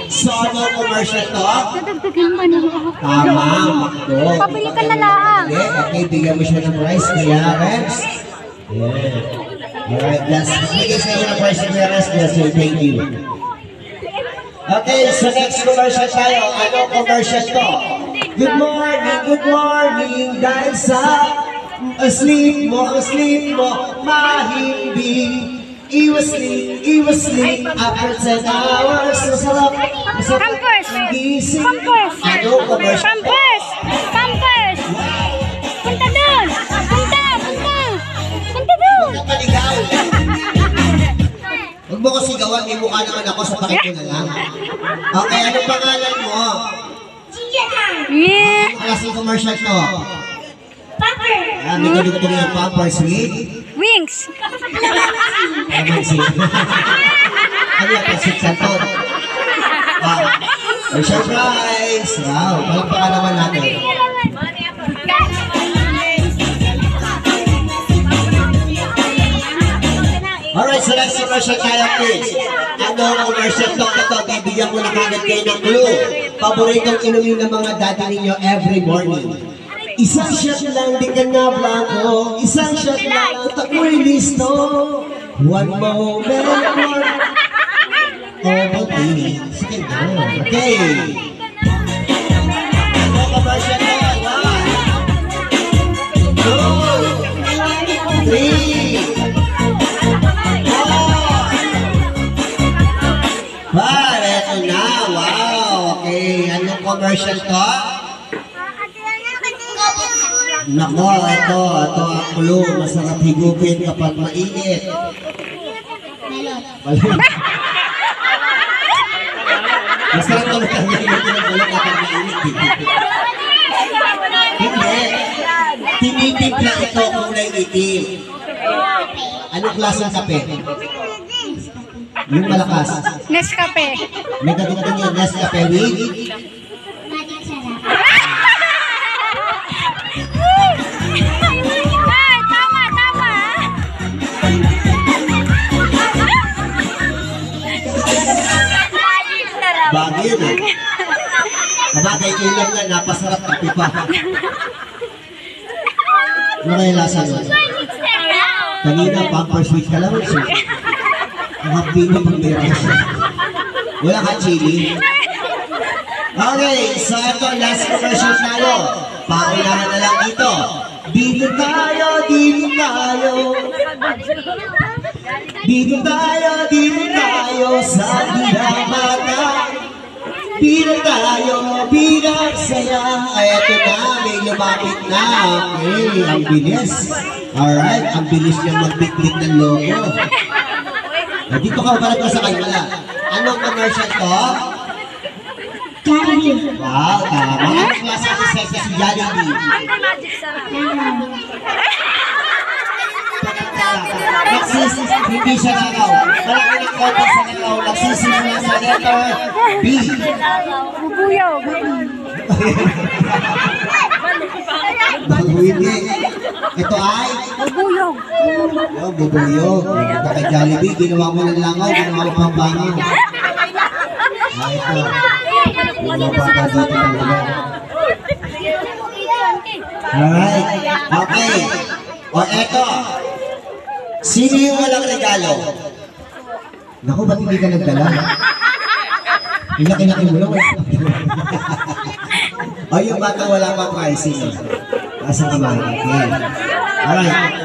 So, ano commercial to? Dadagdagan ba naman ako? Tama, makdo. Papili ka na lang. Okay, bigyan mo siya ng price, Kuya Rems. Yeah. Alright, let's bigay sa iyo ng price, Kuya Rems. Yes, sir, thank you. Okay, so next commercial tayo. Ano commercial to? Good morning, dahil sa asleep mo, mahimbing. Iwas-sleep after 10 hours. Masarap gising. Ano commercial? Pampers! Punta doon! Punta doon! Huwag ka paligaw. Huwag mo ko sigawan, may mukha naman ako sa pakit ko na lang. Okay, anong pangalan mo? Yeah! Anong klaseng commercial to? Pampers! May kadugtong yung Pampers with? Wings! Ano yung pasik sa to? May surprise! Wow, palagpakan naman natin. Alright, so next commercial tayo, kids. Ano ang commercial to? Ito, bibigyan ko na kagad kayo ng clue. Paboritong inumin ng mga daddy ninyo every morning. Isang shot lang, di ka na blanco. Isang shot lang, tako'y listo. One moment more. Okay. Sige na. Okay. Ano commercial to? 1, 2, 3, 4. Eto na. Wow. Okay. Anong commercial to? Nako, ito ang clue. Masarap higupin kapag mainit. Balot. Masarap naman ang higupin ng balot kapag mainit. Hindi. Tinitimpla ito kulay itim. Anong klaseng kape? Yung malakas. Nescafe. May kadugtong yung Nescafe with? Bagay yun eh. Kabagay ko lang na, napasarap kape pa. Ano kaya lasa nun? Kanina, Pampers sweet ka lang. Ang hapino pang meron. Wala ka chili. Okay, so ito, last commercial tayo. Paunahan na lang dito. Dito tayo. Dito tayo sa dinamata. Dito tayo, bilang saya. Ay, eto na, may lumapit na. Okay, ang bilis. Alright, ang bilis niya magbitbit ng logo. Dito ka, parang ka sa kanila. Anong commercial to? Jollibee. Wow, tama. Anong klase ng sekta si Jollibee? Hindi siya nagaw. Malaki ng konti sa nagaw. Nagsisimula sa letter B. Bubuyog. Hindi. Ito ay? Bubuyog. Oh, bubuyog. Ito kay Jollibee. Ginawa mo ng langaw. Ginawa mo pang bangaw. Ito. Ginawa pa dito ng langaw. Alright. Okay. O eto. Sino yung walang regalo? Naku, ba't hindi ka nagdala? Inaki-naki mo lang. O yung bata wala pang pricing. Nasa kamay. Okay. Alright.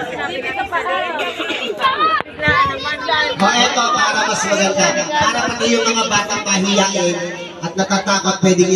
O eto, para mas maganda. Para pati yung mga bata mahiyain at natatakot pwedeng